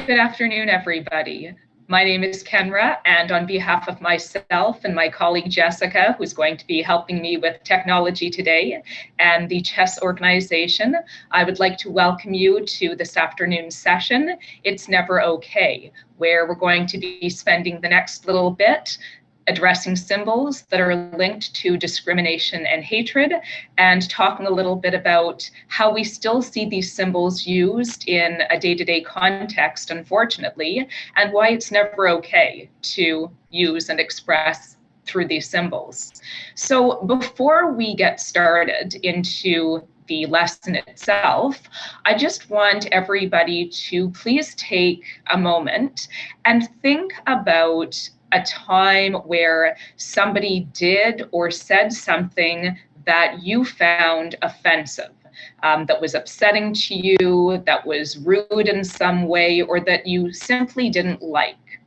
Good afternoon, everybody. My name is Kenra, and on behalf of myself and my colleague Jessica, who's going to be helping me with technology today, and the chess organization, I would like to welcome you to this afternoon's session, It's Never Okay, where we're going to be spending the next little bit addressing symbols that are linked to discrimination and hatred, and talking a little bit about how we still see these symbols used in a day-to-day context, unfortunately, and why it's never okay to use and express through these symbols. So before we get started into the lesson itself, I just want everybody to please take a moment and think about a time where somebody did or said something that you found offensive, that was upsetting to you, that was rude in some way, or that you simply didn't like.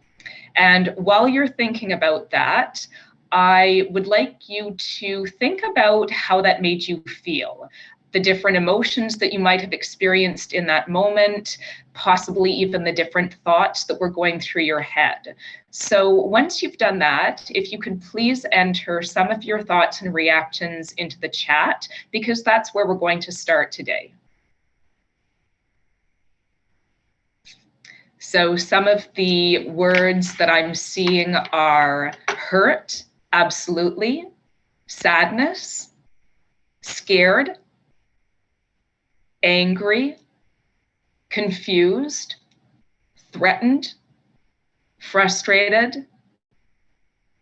And while you're thinking about that, I would like you to think about how that made you feel, the different emotions that you might have experienced in that moment, possibly even the different thoughts that were going through your head. So once you've done that, if you could please enter some of your thoughts and reactions into the chat, because that's where we're going to start today. So some of the words that I'm seeing are hurt, absolutely, sadness, scared, angry, confused, threatened, frustrated,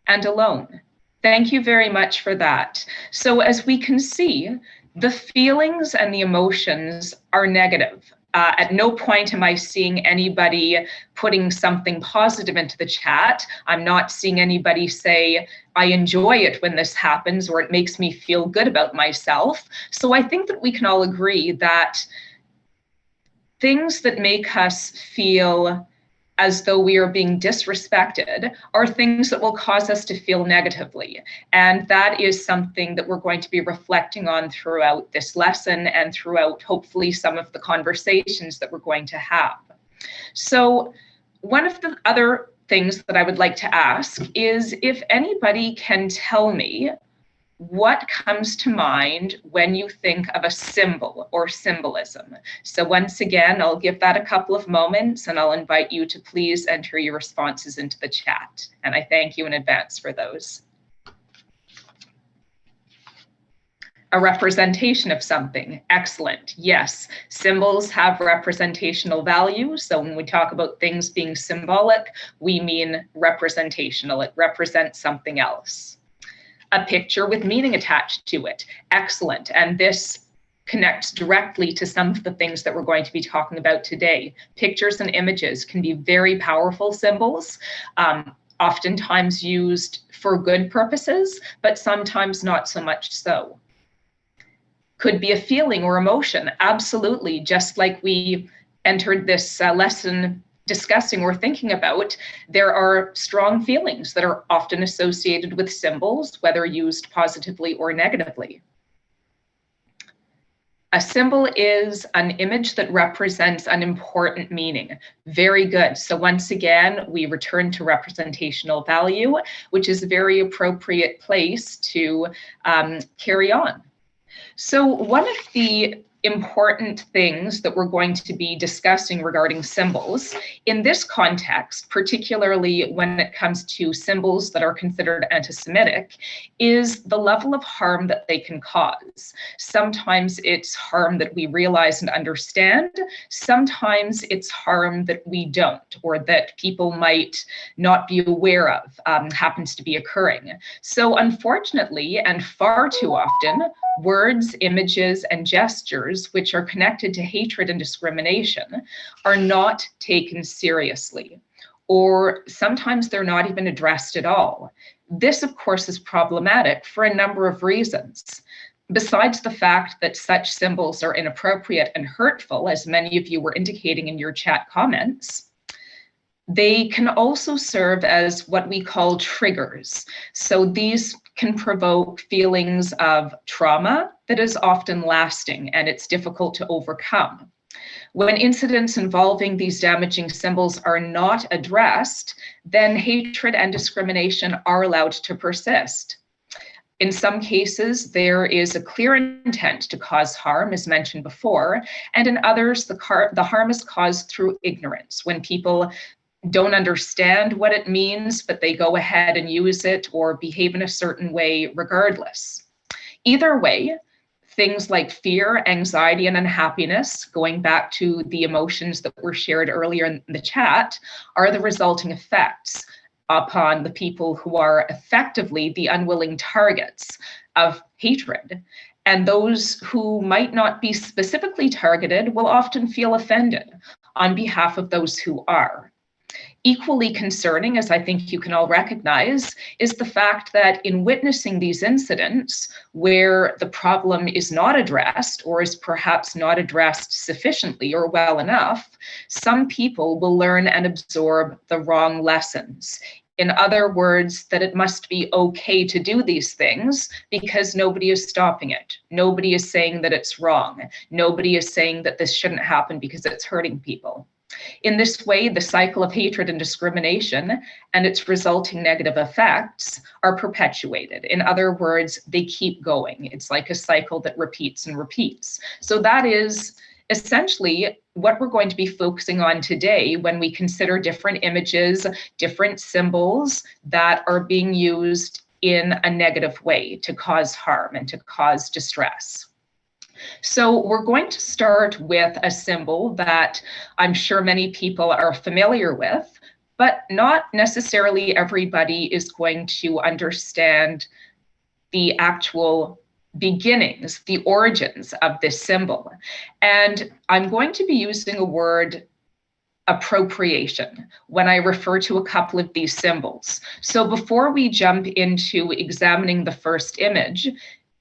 and alone. Thank you very much for that. So as we can see, the feelings and the emotions are negative. At no point am I seeing anybody putting something positive into the chat. I'm not seeing anybody say, I enjoy it when this happens, or it makes me feel good about myself. So I think that we can all agree that things that make us feel as though we are being disrespected are things that will cause us to feel negatively. And that is something that we're going to be reflecting on throughout this lesson and throughout hopefully some of the conversations that we're going to have. So one of the other things that I would like to ask is if anybody can tell me what comes to mind when you think of a symbol or symbolism. So once again, I'll give that a couple of moments and I'll invite you to please enter your responses into the chat. And I thank you in advance for those. A representation of something. Excellent. Yes, symbols have representational value. So when we talk about things being symbolic, we mean representational. It represents something else. A picture with meaning attached to it. Excellent. And this connects directly to some of the things that we're going to be talking about today. Pictures and images can be very powerful symbols, oftentimes used for good purposes, but sometimes not so much so. Could be a feeling or emotion. Absolutely. Just like we entered this lesson discussing or thinking about, there are strong feelings that are often associated with symbols, whether used positively or negatively. A symbol is an image that represents an important meaning. Very good. So once again, we return to representational value, which is a very appropriate place to carry on. So one of the important things that we're going to be discussing regarding symbols in this context, particularly when it comes to symbols that are considered anti-Semitic, is the level of harm that they can cause. Sometimes it's harm that we realize and understand. Sometimes it's harm that we don't, or that people might not be aware of, happens to be occurring. So unfortunately, and far too often, words, images, and gestures, which are connected to hatred and discrimination, are not taken seriously, or sometimes they're not even addressed at all. This, of course, is problematic for a number of reasons. Besides the fact that such symbols are inappropriate and hurtful, as many of you were indicating in your chat comments, they can also serve as what we call triggers. So these can provoke feelings of trauma that is often lasting and it's difficult to overcome. When incidents involving these damaging symbols are not addressed, then hatred and discrimination are allowed to persist. In some cases, there is a clear intent to cause harm, as mentioned before, and in others, the harm is caused through ignorance, when people don't understand what it means, but they go ahead and use it or behave in a certain way regardless. Either way, things like fear, anxiety, and unhappiness, going back to the emotions that were shared earlier in the chat, are the resulting effects upon the people who are effectively the unwilling targets of hatred. And those who might not be specifically targeted will often feel offended on behalf of those who are. Equally concerning, as I think you can all recognize, is the fact that in witnessing these incidents where the problem is not addressed or is perhaps not addressed sufficiently or well enough, some people will learn and absorb the wrong lessons. In other words, that it must be okay to do these things because nobody is stopping it. Nobody is saying that it's wrong. Nobody is saying that this shouldn't happen because it's hurting people. In this way, the cycle of hatred and discrimination and its resulting negative effects are perpetuated. In other words, they keep going. It's like a cycle that repeats and repeats. So that is essentially what we're going to be focusing on today when we consider different images, different symbols that are being used in a negative way to cause harm and to cause distress. So we're going to start with a symbol that I'm sure many people are familiar with, but not necessarily everybody is going to understand the actual beginnings, the origins of this symbol. And I'm going to be using a word, appropriation, when I refer to a couple of these symbols. So before we jump into examining the first image,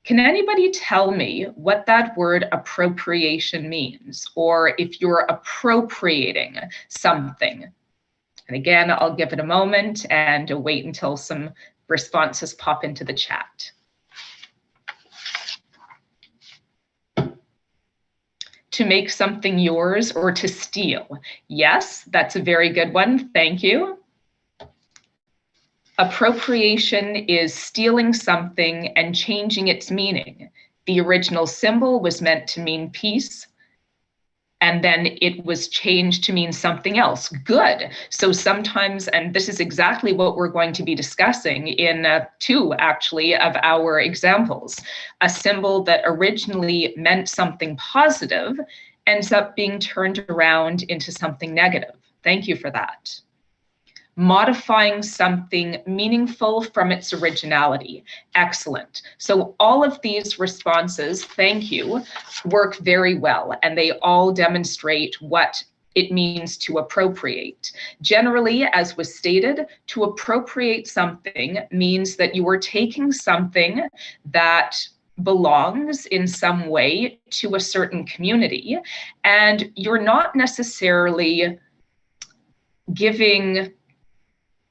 can anybody tell me what that word appropriation means, or if you're appropriating something? And again, I'll give it a moment and wait until some responses pop into the chat. To make something yours or to steal. Yes, that's a very good one. Thank you. Appropriation is stealing something and changing its meaning. The original symbol was meant to mean peace, and then it was changed to mean something else, good. So sometimes, and this is exactly what we're going to be discussing in two, actually, of our examples. A symbol that originally meant something positive ends up being turned around into something negative. Thank you for that. Modifying something meaningful from its originality. Excellent. So all of these responses, thank you, work very well, and they all demonstrate what it means to appropriate. Generally, as was stated, to appropriate something means that you are taking something that belongs in some way to a certain community, and you're not necessarily giving,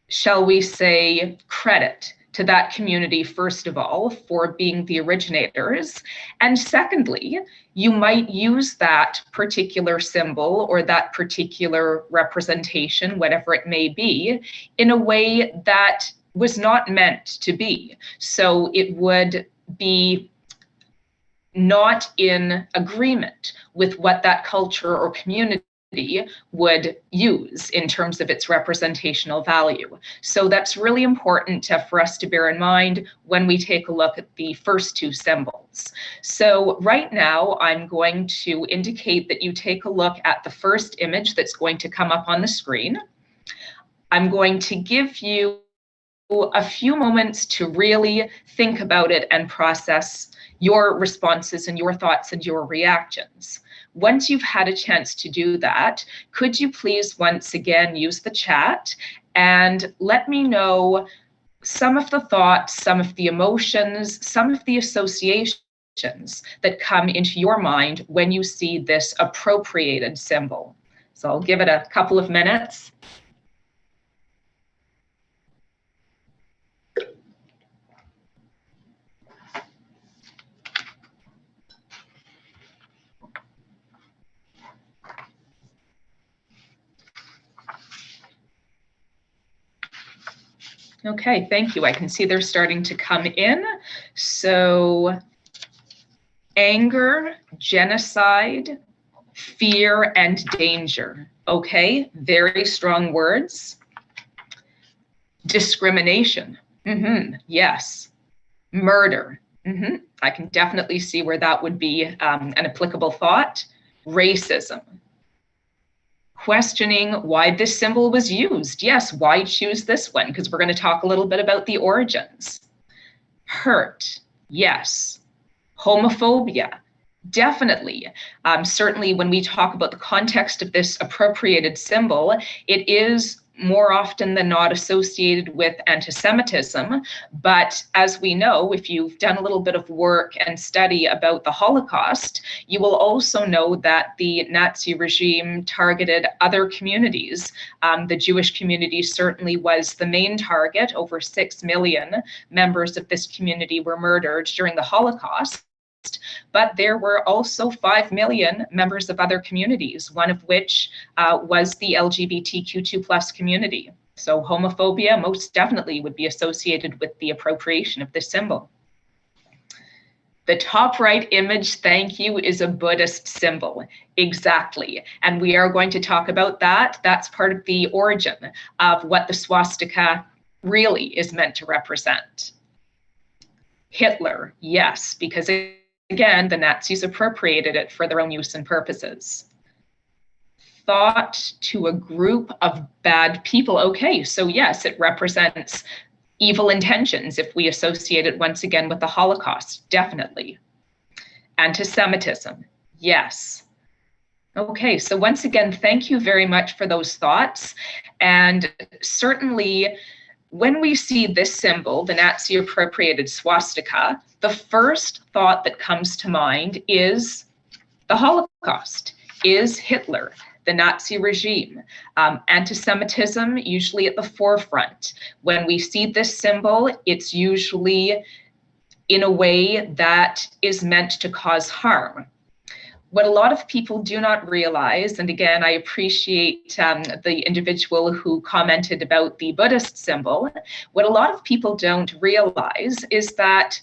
shall we say, credit to that community, first of all, for being the originators. And secondly, you might use that particular symbol or that particular representation, whatever it may be, in a way that was not meant to be. So it would be not in agreement with what that culture or community would use in terms of its representational value. So that's really important for us to bear in mind when we take a look at the first two symbols. So right now, I'm going to indicate that you take a look at the first image that's going to come up on the screen. I'm going to give you a few moments to really think about it and process your responses and your thoughts and your reactions. Once you've had a chance to do that, could you please once again use the chat and let me know some of the thoughts, some of the emotions, some of the associations that come into your mind when you see this appropriated symbol. So I'll give it a couple of minutes. Okay, thank you. I can see they're starting to come in. So anger, genocide, fear, and danger. Okay, very strong words. Discrimination. Yes. Murder. I can definitely see where that would be an applicable thought. Racism. Questioning why this symbol was used. Yes, why choose this one? Because we're going to talk a little bit about the origins. Hurt. Yes. Homophobia. Definitely. Certainly when we talk about the context of this appropriated symbol, it is more often than not associated with anti-Semitism. But as we know, if you've done a little bit of work and study about the Holocaust, you will also know that the Nazi regime targeted other communities. The Jewish community certainly was the main target. Over 6 million members of this community were murdered during the Holocaust. But there were also 5 million members of other communities, one of which was the LGBTQ2 plus community. So homophobia most definitely would be associated with the appropriation of this symbol. The top right image, thank you, is a Buddhist symbol. Exactly. And we are going to talk about that. That's part of the origin of what the swastika really is meant to represent. Hitler, yes, because again, the Nazis appropriated it for their own use and purposes. Thought to a group of bad people. Okay, so yes, it represents evil intentions if we associate it once again with the Holocaust, definitely. Anti-Semitism, yes. Okay, so once again, thank you very much for those thoughts. And certainly, when we see this symbol, the Nazi appropriated swastika, the first thought that comes to mind is the Holocaust, is Hitler, the Nazi regime. Anti-Semitism usually at the forefront. When we see this symbol, it's usually in a way that is meant to cause harm. What a lot of people do not realize, and again, I appreciate the individual who commented about the Buddhist symbol, what a lot of people don't realize is that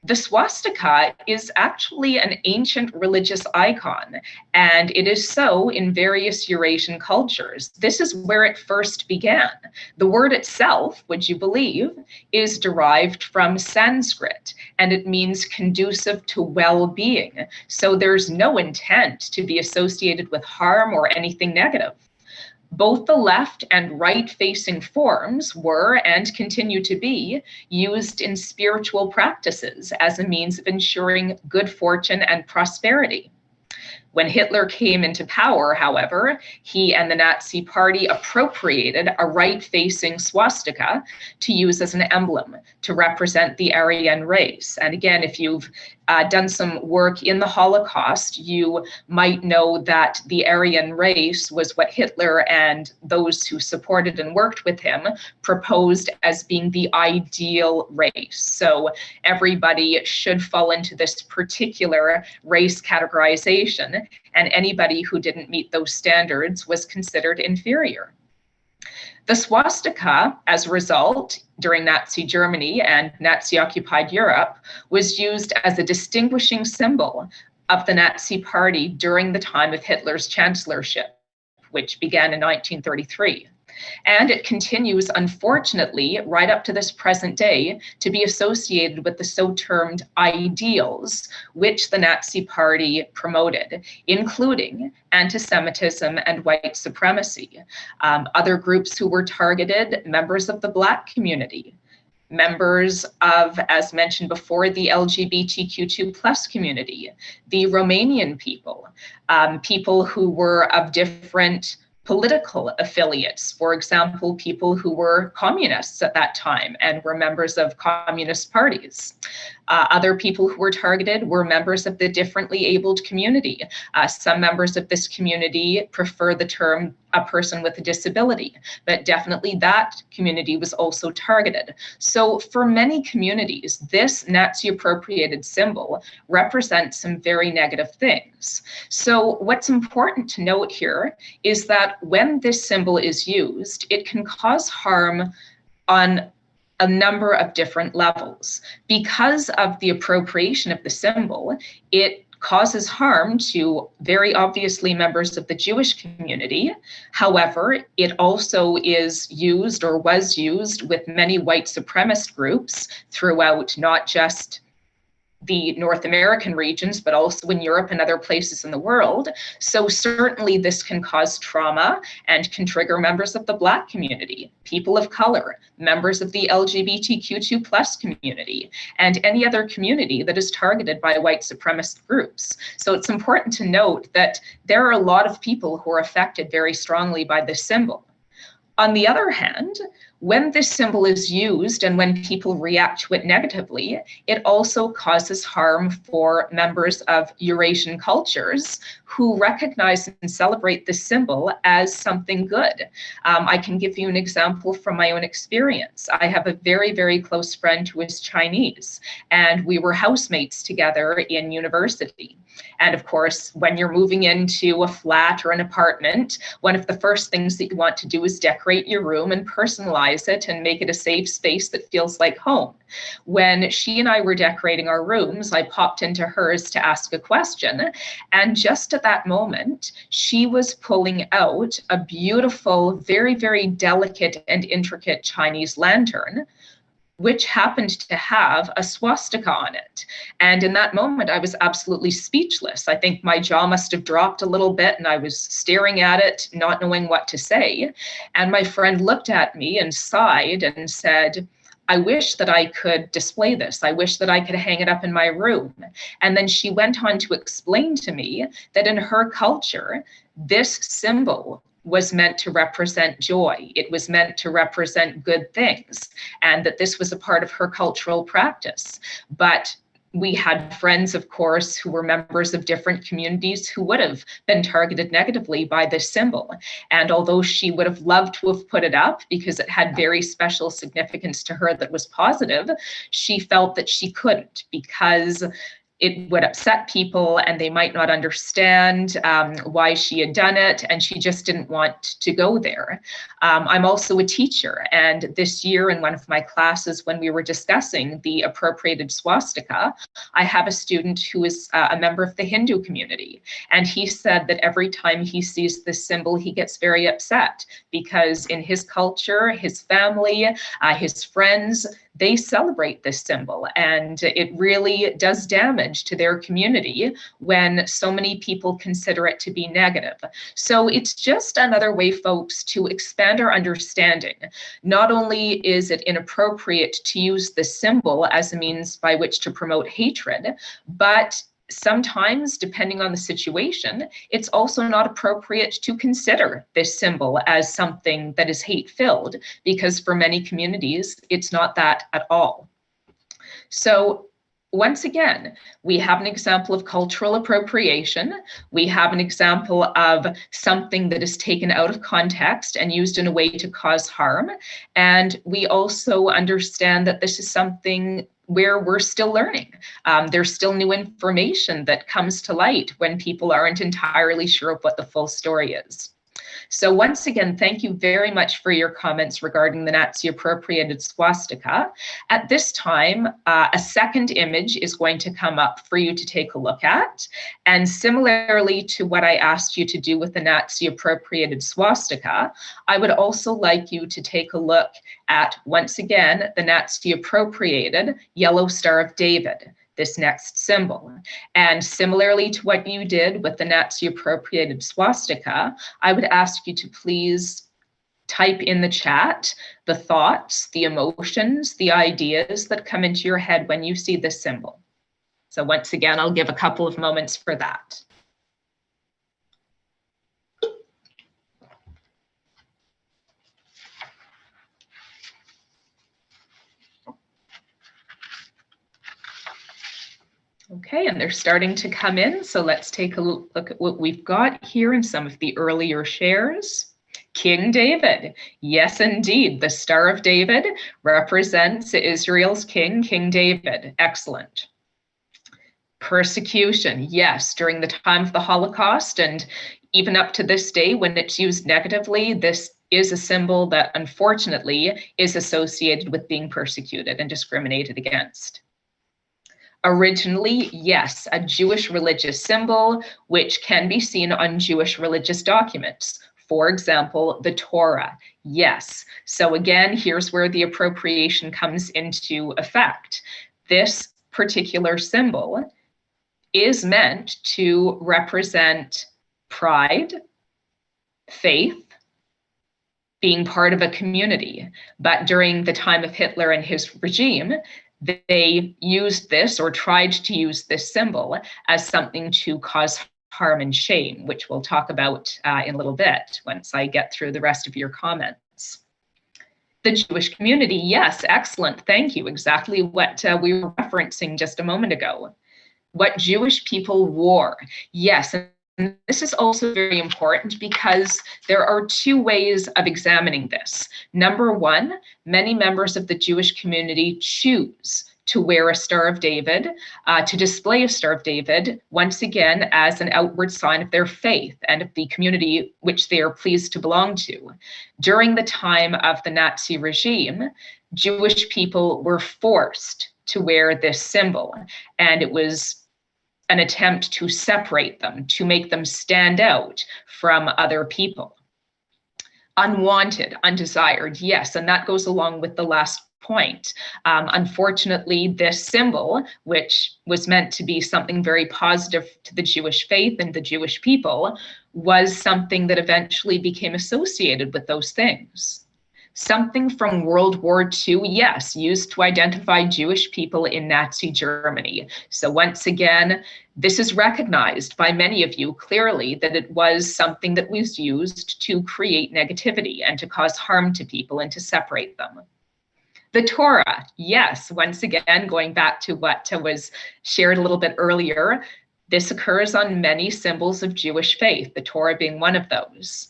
the swastika is actually an ancient religious icon, and it is so in various Eurasian cultures. This is where it first began. The word itself, would you believe, is derived from Sanskrit, and it means conducive to well-being. So there's no intent to be associated with harm or anything negative. Both the left and right-facing forms were and continue to be used in spiritual practices as a means of ensuring good fortune and prosperity. When Hitler came into power, however, he and the Nazi Party appropriated a right-facing swastika to use as an emblem to represent the Aryan race. And again, if you've done some work in the Holocaust, you might know that the Aryan race was what Hitler and those who supported and worked with him proposed as being the ideal race. So everybody should fall into this particular race categorization, and anybody who didn't meet those standards was considered inferior. The swastika, as a result, during Nazi Germany and Nazi-occupied Europe, was used as a distinguishing symbol of the Nazi Party during the time of Hitler's chancellorship, which began in 1933. And it continues, unfortunately, right up to this present day, to be associated with the so-termed ideals which the Nazi Party promoted, including anti-Semitism and white supremacy. Other groups who were targeted, members of the Black community, members of, as mentioned before, the LGBTQ2 plus community, the Romanian people, people who were of different political affiliates, for example, people who were communists at that time and were members of communist parties. Other people who were targeted were members of the differently abled community. Some members of this community prefer the term a person with a disability, but definitely that community was also targeted. So for many communities, this Nazi appropriated symbol represents some very negative things. So what's important to note here is that when this symbol is used, it can cause harm on a number of different levels. Because of the appropriation of the symbol, it causes harm to very obviously members of the Jewish community. However, it also is used or was used with many white supremacist groups throughout not just the North American regions, but also in Europe and other places in the world. So certainly this can cause trauma and can trigger members of the Black community, people of color, members of the LGBTQ2+ community, and any other community that is targeted by white supremacist groups. So it's important to note that there are a lot of people who are affected very strongly by this symbol. On the other hand, when this symbol is used and when people react to it negatively, it also causes harm for members of Eurasian cultures who recognize and celebrate this symbol as something good. I can give you an example from my own experience. I have a very, very close friend who is Chinese, and we were housemates together in university. And of course, when you're moving into a flat or an apartment, one of the first things that you want to do is decorate your room and personalize it and make it a safe space that feels like home. When she and I were decorating our rooms, I popped into hers to ask a question. And just at that moment, she was pulling out a beautiful, very, very delicate and intricate Chinese lantern, which happened to have a swastika on it. And in that moment, I was absolutely speechless. I think my jaw must have dropped a little bit and I was staring at it, not knowing what to say. And my friend looked at me and sighed and said, I wish that I could display this. I wish that I could hang it up in my room. And then she went on to explain to me that in her culture, this symbol was meant to represent joy. It was meant to represent good things, and that this was a part of her cultural practice. But we had friends, of course, who were members of different communities who would have been targeted negatively by this symbol. And although she would have loved to have put it up because it had very special significance to her that was positive, she felt that she couldn't because it would upset people and they might not understand why she had done it, and she just didn't want to go there. I'm also a teacher, and this year in one of my classes when we were discussing the appropriated swastika, I have a student who is a member of the Hindu community, and he said that every time he sees this symbol, he gets very upset because in his culture, his family, his friends, they celebrate this symbol, and it really does damage to their community when so many people consider it to be negative. So it's just another way, folks, to expand our understanding. Not only is it inappropriate to use the symbol as a means by which to promote hatred, but sometimes, depending on the situation, it's also not appropriate to consider this symbol as something that is hate-filled, because for many communities, it's not that at all. So once again, we have an example of cultural appropriation. We have an example of something that is taken out of context and used in a way to cause harm. And we also understand that this is something where we're still learning. There's still new information that comes to light when people aren't entirely sure of what the full story is. So once again, thank you very much for your comments regarding the Nazi appropriated swastika. At this time, a second image is going to come up for you to take a look at. And similarly to what I asked you to do with the Nazi appropriated swastika, I would also like you to take a look at, once again, the Nazi appropriated yellow Star of David, this next symbol. And similarly to what you did with the Nazi appropriated swastika, I would ask you to please type in the chat the thoughts, the emotions, the ideas that come into your head when you see this symbol. So once again, I'll give a couple of moments for that. Okay, and they're starting to come in, so let's take a look at what we've got here in some of the earlier shares. King David, yes indeed, the Star of David represents Israel's king, King David, excellent. Persecution, yes, during the time of the Holocaust and even up to this day when it's used negatively, this is a symbol that unfortunately is associated with being persecuted and discriminated against. Originally, yes, a Jewish religious symbol, which can be seen on Jewish religious documents. For example, the Torah, yes. So again, here's where the appropriation comes into effect. This particular symbol is meant to represent pride, faith, being part of a community. But during the time of Hitler and his regime, they used this or tried to use this symbol as something to cause harm and shame, which we'll talk about in a little bit once I get through the rest of your comments. The Jewish community, yes, excellent, thank you. Exactly what we were referencing just a moment ago. What Jewish people wore, yes. And this is also very important because there are two ways of examining this. Number one, many members of the Jewish community choose to wear a Star of David, to display a Star of David, once again, as an outward sign of their faith and of the community which they are pleased to belong to. During the time of the Nazi regime, Jewish people were forced to wear this symbol, and it was an attempt to separate them, to make them stand out from other people. Unwanted, undesired, yes, and that goes along with the last point. Unfortunately, this symbol, which was meant to be something very positive to the Jewish faith and the Jewish people, was something that eventually became associated with those things. Something from World War II, yes, used to identify Jewish people in Nazi Germany. So once again, this is recognized by many of you clearly that it was something that was used to create negativity and to cause harm to people and to separate them. The Torah, yes, once again, going back to what was shared a little bit earlier, this occurs on many symbols of Jewish faith, the Torah being one of those.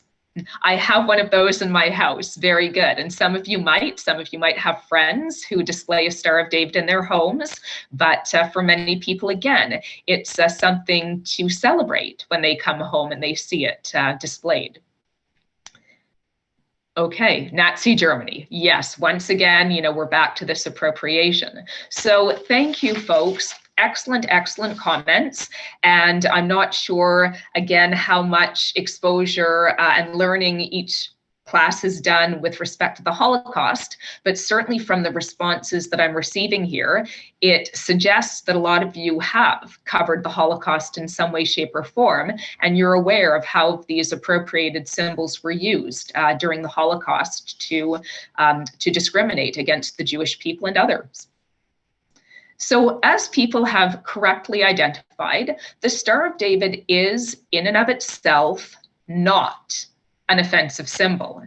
I have one of those in my house. Very good. And some of you might have friends who display a Star of David in their homes. But for many people, again, it's something to celebrate when they come home and they see it displayed. Okay, Nazi Germany. Yes, once again, we're back to this appropriation. So thank you, folks. Excellent, excellent comments. And I'm not sure, again, how much exposure and learning each class has done with respect to the Holocaust, but certainly from the responses that I'm receiving here, it suggests that a lot of you have covered the Holocaust in some way, shape, or form, and you're aware of how these appropriated symbols were used during the Holocaust to discriminate against the Jewish people and others. So as people have correctly identified, the Star of David is in and of itself not an offensive symbol.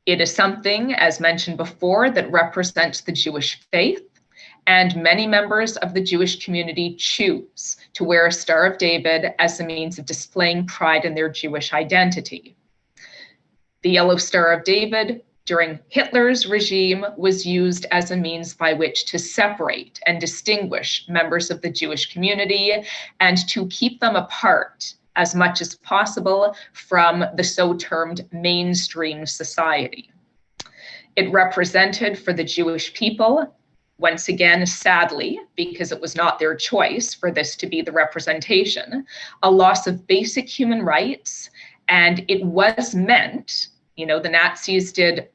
It is something, as mentioned before, that represents the Jewish faith, and many members of the Jewish community choose to wear a Star of David as a means of displaying pride in their Jewish identity. The yellow Star of David during Hitler's regime was used as a means by which to separate and distinguish members of the Jewish community and to keep them apart as much as possible from the so-termed mainstream society. It represented for the Jewish people, once again, sadly, because it was not their choice for this to be the representation, a loss of basic human rights, and it was meant, the Nazis did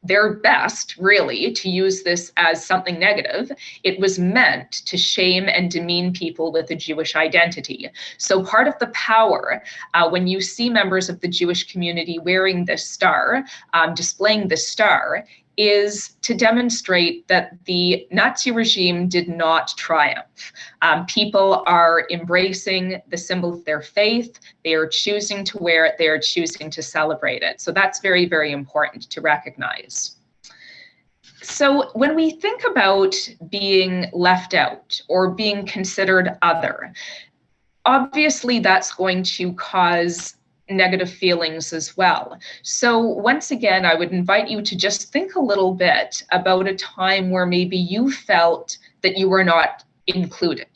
their best, really, to use this as something negative. It was meant to shame and demean people with a Jewish identity. So part of the power, when you see members of the Jewish community wearing this star, displaying this star, is to demonstrate that the Nazi regime did not triumph. People are embracing the symbol of their faith. They are choosing to wear it. They are choosing to celebrate it. So that's very, very important to recognize. So when we think about being left out or being considered other, obviously that's going to cause negative feelings as well. So once again, I would invite you to just think a little bit about a time where maybe you felt that you were not included,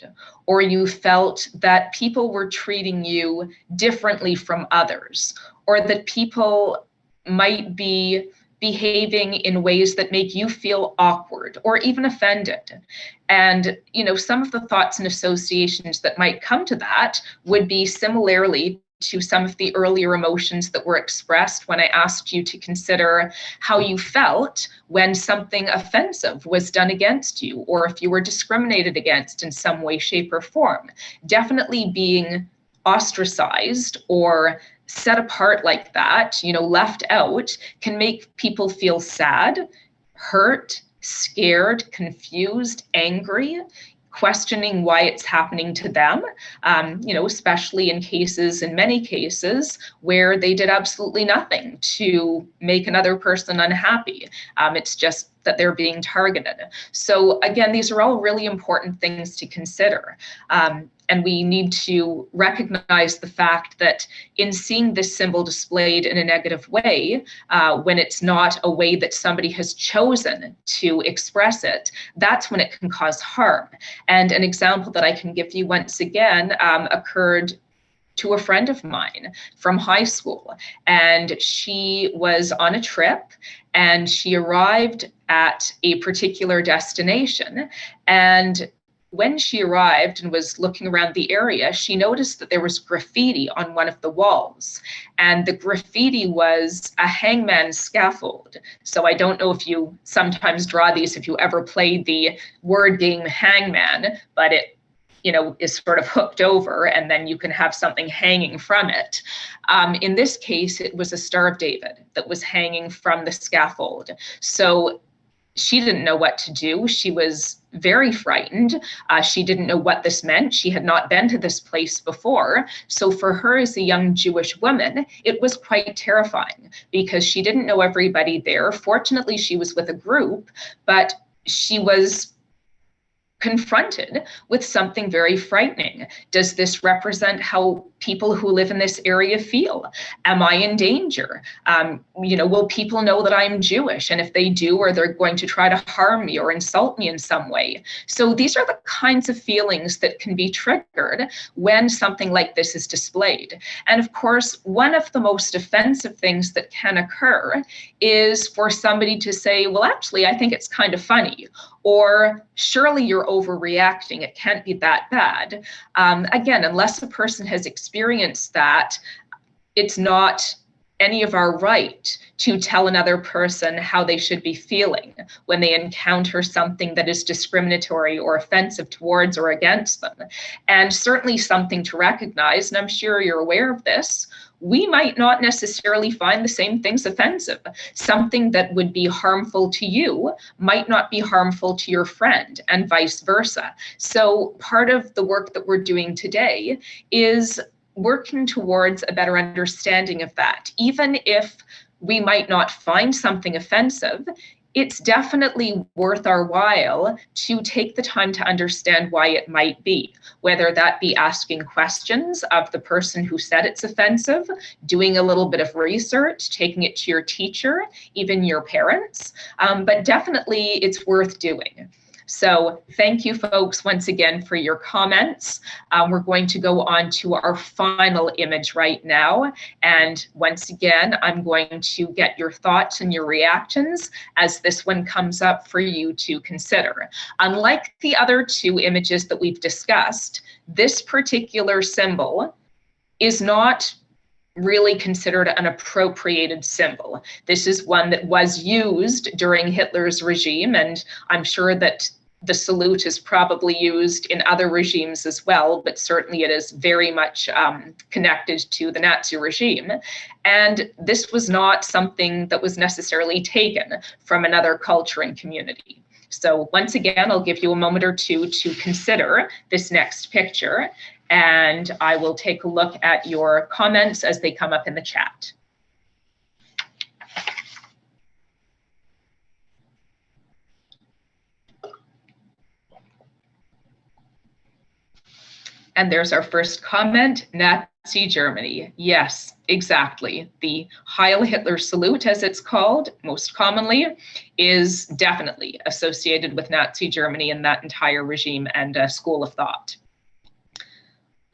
or you felt that people were treating you differently from others, or that people might be behaving in ways that make you feel awkward or even offended. And, some of the thoughts and associations that might come to that would be similarly to some of the earlier emotions that were expressed when I asked you to consider how you felt when something offensive was done against you, or if you were discriminated against in some way, shape, or form. Definitely being ostracized or set apart like that, left out, can make people feel sad, hurt, scared, confused, angry, questioning why it's happening to them, especially in many cases, where they did absolutely nothing to make another person unhappy. It's just that they're being targeted. So again, these are all really important things to consider. And we need to recognize the fact that in seeing this symbol displayed in a negative way, when it's not a way that somebody has chosen to express it, that's when it can cause harm. And an example that I can give you once again occurred to a friend of mine from high school. And she was on a trip and she arrived at a particular destination. And when she arrived and was looking around the area, she noticed that there was graffiti on one of the walls. And the graffiti was a hangman scaffold. So I don't know if you sometimes draw these, if you ever played the word game Hangman, but it is sort of hooked over and then you can have something hanging from it. In this case, it was a Star of David that was hanging from the scaffold. So she didn't know what to do. She was very frightened. She didn't know what this meant. She had not been to this place before. So for her as a young Jewish woman, it was quite terrifying because she didn't know everybody there. Fortunately, she was with a group, but she was confronted with something very frightening. Does this represent how people who live in this area feel? Am I in danger? Will people know that I'm Jewish? And if they do, are they going to try to harm me or insult me in some way? So these are the kinds of feelings that can be triggered when something like this is displayed. And of course, one of the most offensive things that can occur is for somebody to say, well, actually, I think it's kind of funny, or surely you're overreacting. It can't be that bad. Again, unless a person has experienced that, it's not any of our right to tell another person how they should be feeling when they encounter something that is discriminatory or offensive towards or against them. And certainly something to recognize, and I'm sure you're aware of this, we might not necessarily find the same things offensive. Something that would be harmful to you might not be harmful to your friend, and vice versa. So part of the work that we're doing today is working towards a better understanding of that. Even if we might not find something offensive, it's definitely worth our while to take the time to understand why it might be, whether that be asking questions of the person who said it's offensive, doing a little bit of research, taking it to your teacher, even your parents, but definitely it's worth doing. So thank you, folks, once again for your comments. We're going to go on to our final image right now. And once again, I'm going to get your thoughts and your reactions as this one comes up for you to consider. Unlike the other two images that we've discussed, this particular symbol is not really considered an appropriated symbol. This is one that was used during Hitler's regime, and I'm sure that the salute is probably used in other regimes as well, but certainly it is very much connected to the Nazi regime. And this was not something that was necessarily taken from another culture and community. So once again, I'll give you a moment or two to consider this next picture, and I will take a look at your comments as they come up in the chat. And there's our first comment, Nazi Germany. Yes, exactly. The Heil Hitler salute, as it's called most commonly, is definitely associated with Nazi Germany and that entire regime and school of thought.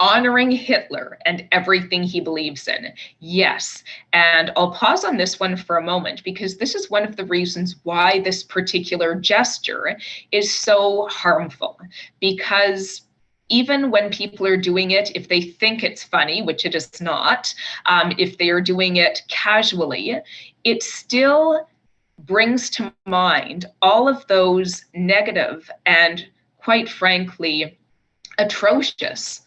honoring Hitler and everything he believes in. Yes. And I'll pause on this one for a moment, because this is one of the reasons why this particular gesture is so harmful. Because even when people are doing it, if they think it's funny, which it is not, if they are doing it casually, it still brings to mind all of those negative and, quite frankly, atrocious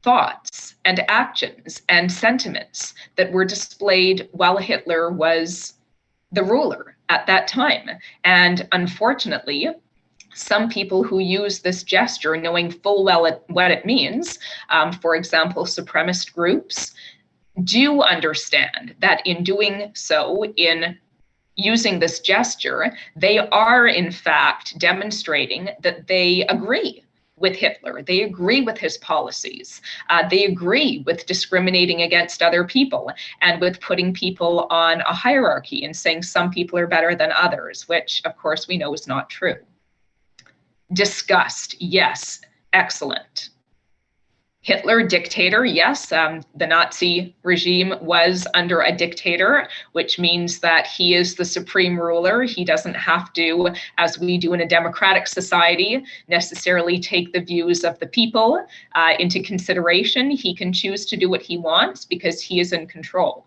thoughts and actions and sentiments that were displayed while Hitler was the ruler at that time. And unfortunately, some people who use this gesture, knowing full well what it means, for example, supremacist groups, do understand that in doing so, in using this gesture, they are in fact demonstrating that they agree with Hitler. They agree with his policies. They agree with discriminating against other people and with putting people on a hierarchy and saying some people are better than others, which of course we know is not true. Disgust, yes, excellent. Hitler, dictator, yes, the Nazi regime was under a dictator, which means that he is the supreme ruler. He doesn't have to, as we do in a democratic society, necessarily take the views of the people into consideration. He can choose to do what he wants because he is in control.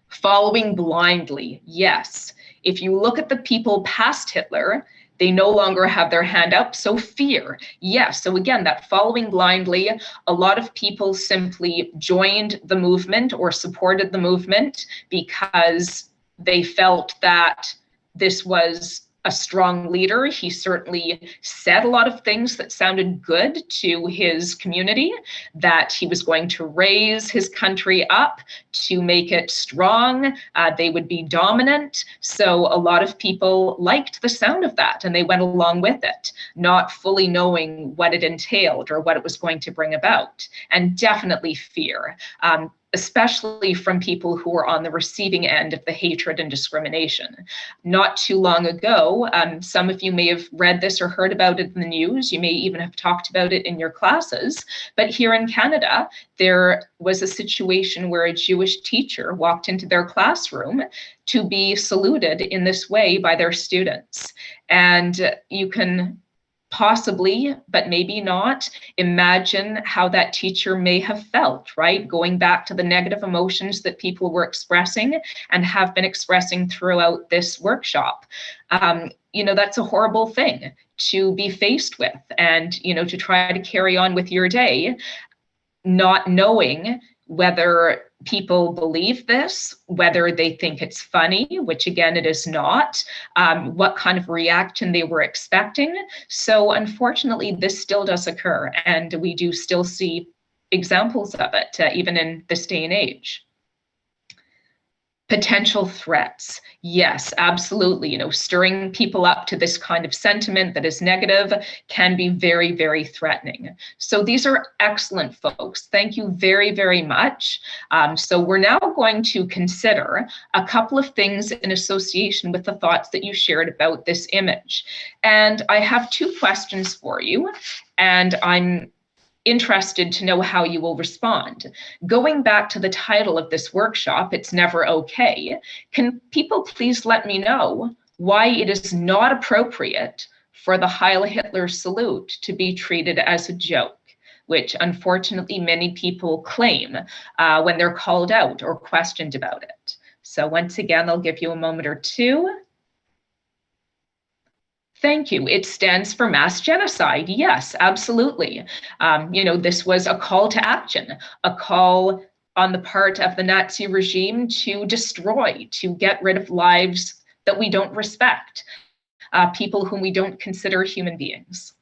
Following blindly, yes. If you look at the people past Hitler, they no longer have their hand up, so fear. Yes, so again, that following blindly, a lot of people simply joined the movement or supported the movement because they felt that this was a strong leader. He certainly said a lot of things that sounded good to his community, that he was going to raise his country up to make it strong. They would be dominant. So a lot of people liked the sound of that and they went along with it, not fully knowing what it entailed or what it was going to bring about. And definitely fear. Especially from people who are on the receiving end of the hatred and discrimination. Not too long ago, some of you may have read this or heard about it in the news. You may even have talked about it in your classes. But here in Canada, there was a situation where a Jewish teacher walked into their classroom to be saluted in this way by their students. And you can possibly, but maybe not, imagine how that teacher may have felt, right? Going back to the negative emotions that people were expressing and have been expressing throughout this workshop. That's a horrible thing to be faced with and, to try to carry on with your day, not knowing whether people believe this, whether they think it's funny, which again, it is not, what kind of reaction they were expecting. So unfortunately, this still does occur, and we do still see examples of it, even in this day and age. Potential threats. Yes, absolutely. Stirring people up to this kind of sentiment that is negative can be very, very threatening. So these are excellent, folks. Thank you very, very much. So we're now going to consider a couple of things in association with the thoughts that you shared about this image. And I have two questions for you, and I'm interested to know how you will respond. Going back to the title of this workshop, It's Never Okay, can people please let me know why it is not appropriate for the Heil Hitler salute to be treated as a joke, which unfortunately many people claim when they're called out or questioned about it. So once again, I'll give you a moment or two. Thank you. It stands for mass genocide. Yes, absolutely. This was a call to action, a call on the part of the Nazi regime to destroy, to get rid of lives that we don't respect, people whom we don't consider human beings.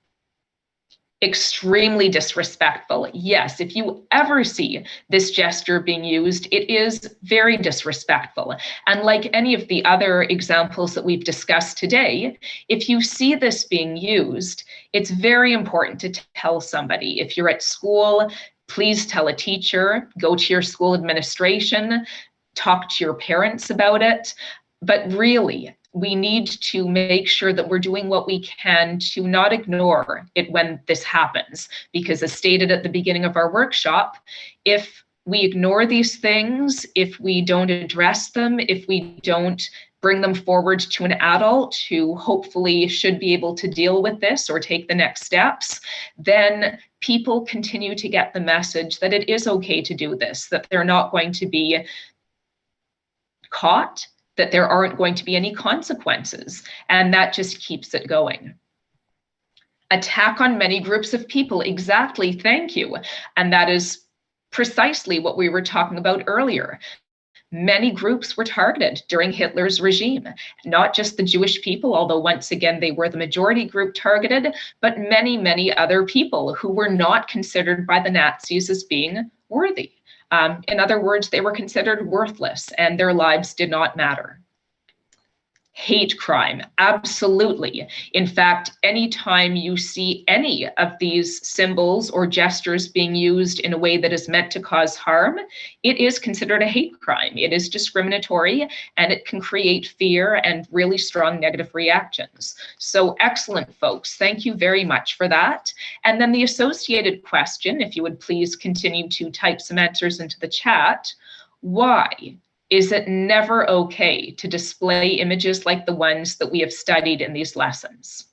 Extremely disrespectful. Yes, if you ever see this gesture being used, it is very disrespectful. And like any of the other examples that we've discussed today, if you see this being used, it's very important to tell somebody. If you're at school, please tell a teacher, go to your school administration, talk to your parents about it. But really, we need to make sure that we're doing what we can to not ignore it when this happens, because as stated at the beginning of our workshop, if we ignore these things, if we don't address them, if we don't bring them forward to an adult who hopefully should be able to deal with this or take the next steps, then people continue to get the message that it is okay to do this, that they're not going to be caught, that there aren't going to be any consequences, and that just keeps it going. Attack on many groups of people, exactly, thank you. And that is precisely what we were talking about earlier. Many groups were targeted during Hitler's regime, not just the Jewish people, although once again they were the majority group targeted, but many, many other people who were not considered by the Nazis as being worthy. In other words, they were considered worthless and their lives did not matter. Hate crime, absolutely. In fact, anytime you see any of these symbols or gestures being used in a way that is meant to cause harm, it is considered a hate crime. It is discriminatory and it can create fear and really strong negative reactions. So excellent, folks. Thank you very much for that. And then the associated question, if you would please continue to type some answers into the chat. Why is it never okay to display images like the ones that we have studied in these lessons?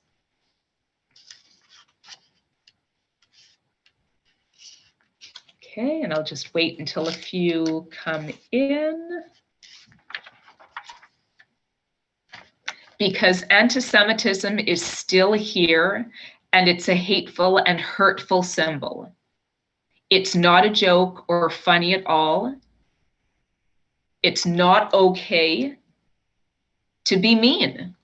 Okay, and I'll just wait until a few come in. Because anti-Semitism is still here and it's a hateful and hurtful symbol. It's not a joke or funny at all. It's not okay to be mean.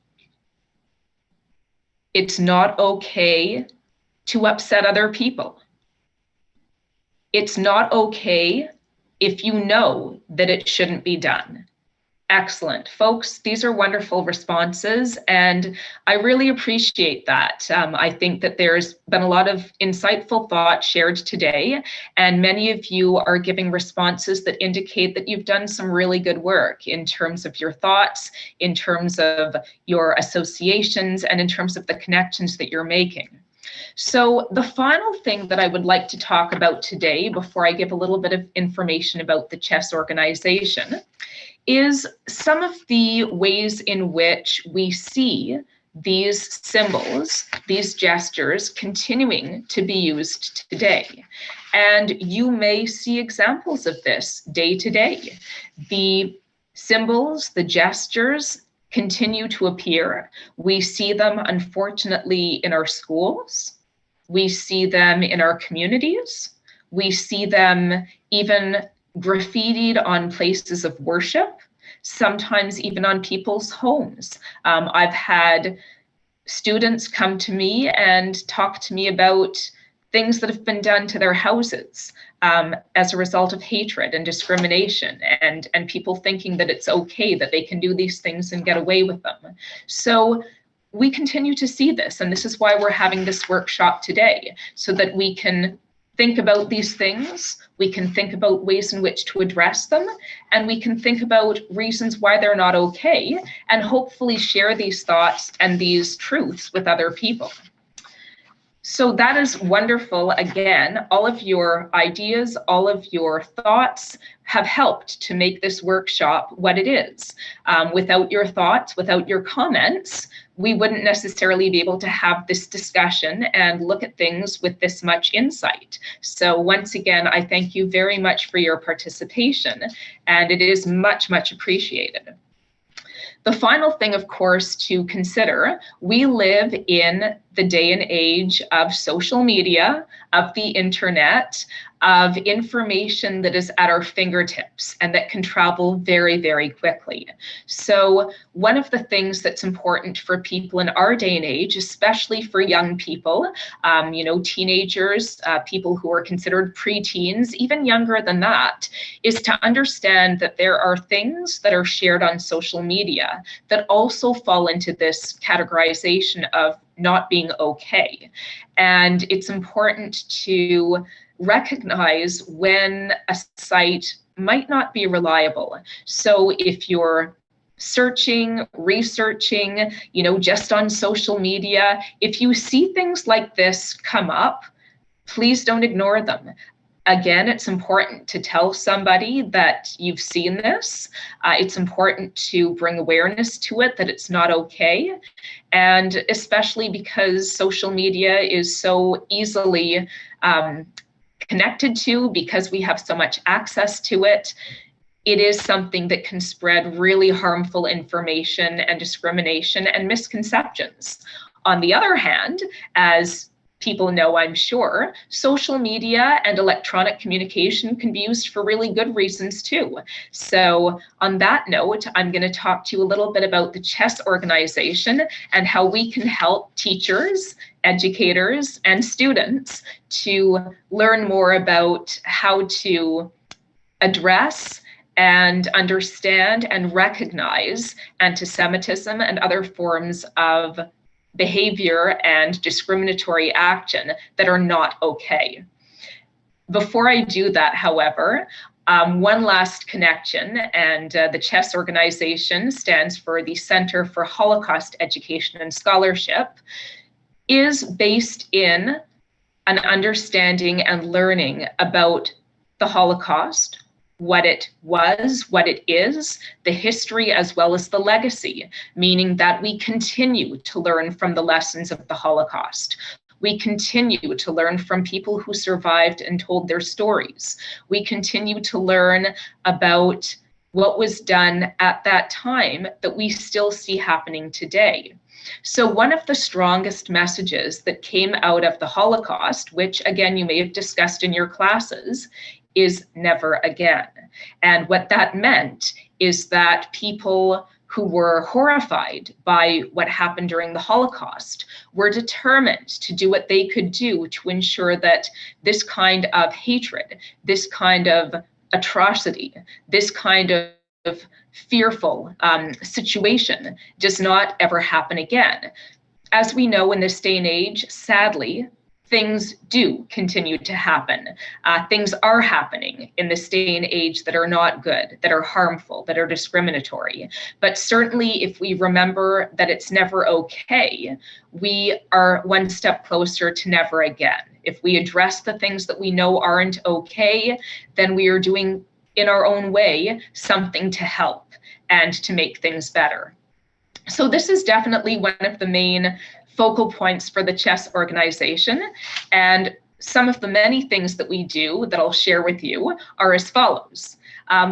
It's not okay to upset other people. It's not okay if you know that it shouldn't be done. Excellent, folks. These are wonderful responses, and I really appreciate that. I think that there's been a lot of insightful thought shared today, and many of you are giving responses that indicate that you've done some really good work in terms of your thoughts, in terms of your associations, and in terms of the connections that you're making. So the final thing that I would like to talk about today, before I give a little bit of information about the chess organization, is some of the ways in which we see these symbols, these gestures, continuing to be used today. And you may see examples of this day to day. The symbols, the gestures continue to appear. We see them, unfortunately, in our schools. We see them in our communities. We see them even graffitied on places of worship, sometimes even on people's homes. I've had students come to me and talk to me about things that have been done to their houses as a result of hatred and discrimination, and people thinking that it's okay, that they can do these things and get away with them. So we continue to see this, and this is why we're having this workshop today, so that we can think about these things, we can think about ways in which to address them, and we can think about reasons why they're not okay, and hopefully share these thoughts and these truths with other people. So that is wonderful. Again, all of your ideas, all of your thoughts have helped to make this workshop what it is. Without your thoughts, without your comments, we wouldn't necessarily be able to have this discussion and look at things with this much insight. So once again, I thank you very much for your participation, and it is much, much appreciated. The final thing, of course, to consider, we live in the day and age of social media, of the internet, of information that is at our fingertips and that can travel very, very quickly. So one of the things that's important for people in our day and age, especially for young people, teenagers, people who are considered preteens, even younger than that, is to understand that there are things that are shared on social media that also fall into this categorization of not being okay. And it's important to recognize when a site might not be reliable. So if you're searching, researching, just on social media. If you see things like this come up, please don't ignore them. Again, it's important to tell somebody that you've seen this. It's important to bring awareness to it, that it's not okay. And especially because social media is so easily connected to, because we have so much access to it, it is something that can spread really harmful information and discrimination and misconceptions. On the other hand, as people know, I'm sure, social media and electronic communication can be used for really good reasons too. So on that note, I'm going to talk to you a little bit about the chess organization and how we can help teachers, educators, and students to learn more about how to address and understand and recognize anti-Semitism and other forms of behavior and discriminatory action that are not okay. Before I do that, however, one last connection, and the CHESS organization stands for the Center for Holocaust Education and Scholarship, is based in an understanding and learning about the Holocaust, what it was, what it is, the history, as well as the legacy, meaning that we continue to learn from the lessons of the Holocaust. We continue to learn from people who survived and told their stories. We continue to learn about what was done at that time that we still see happening today. So one of the strongest messages that came out of the Holocaust, which again, you may have discussed in your classes, is never again. And what that meant is that people who were horrified by what happened during the Holocaust were determined to do what they could do to ensure that this kind of hatred, this kind of atrocity, this kind of fearful situation does not ever happen again. As we know in this day and age, sadly, things do continue to happen. Things are happening in this day and age that are not good, that are harmful, that are discriminatory. But certainly if we remember that it's never okay, we are one step closer to never again. If we address the things that we know aren't okay, then we are doing, in our own way, something to help and to make things better. So this is definitely one of the main focal points for the CHESS organization. And some of the many things that we do that I'll share with you are as follows.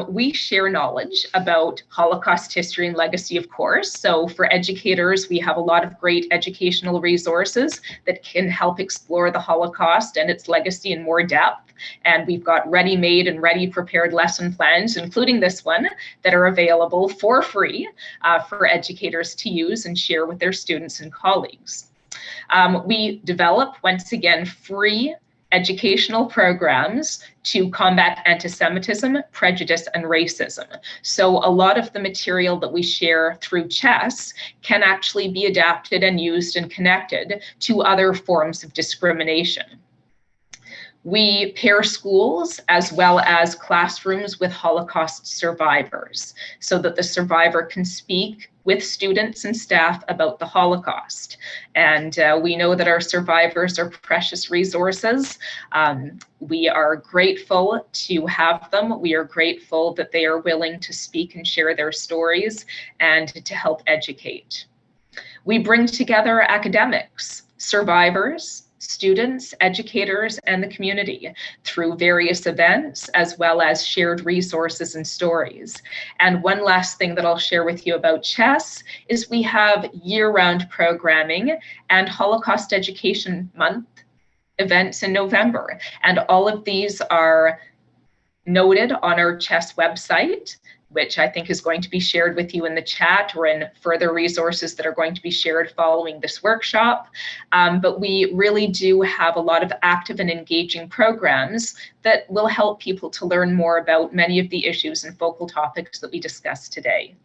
We share knowledge about Holocaust history and legacy, of course. So for educators, we have a lot of great educational resources that can help explore the Holocaust and its legacy in more depth. And we've got ready-made and ready-prepared lesson plans, including this one, that are available for free for educators to use and share with their students and colleagues. We develop, once again, free educational programs to combat anti-Semitism, prejudice, and racism. So a lot of the material that we share through CHESS can actually be adapted and used and connected to other forms of discrimination. We pair schools as well as classrooms with Holocaust survivors so that the survivor can speak with students and staff about the Holocaust. And we know that our survivors are precious resources. We are grateful to have them. We are grateful that they are willing to speak and share their stories and to help educate. We bring together academics, survivors, students, educators, and the community through various events, as well as shared resources and stories. And one last thing that I'll share with you about CHESS is we have year-round programming and Holocaust Education Month events in November. And all of these are noted on our CHESS website, which I think is going to be shared with you in the chat or in further resources that are going to be shared following this workshop. But we really do have a lot of active and engaging programs that will help people to learn more about many of the issues and focal topics that we discussed today.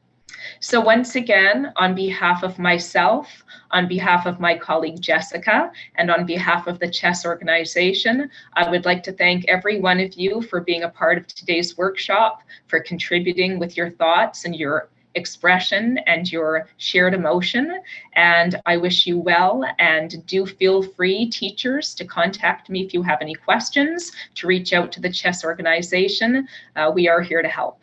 So once again, on behalf of myself, on behalf of my colleague Jessica, and on behalf of the CHESS organization, I would like to thank every one of you for being a part of today's workshop, for contributing with your thoughts and your expression and your shared emotion. And I wish you well, and do feel free, teachers, to contact me if you have any questions, to reach out to the chess organization. We are here to help.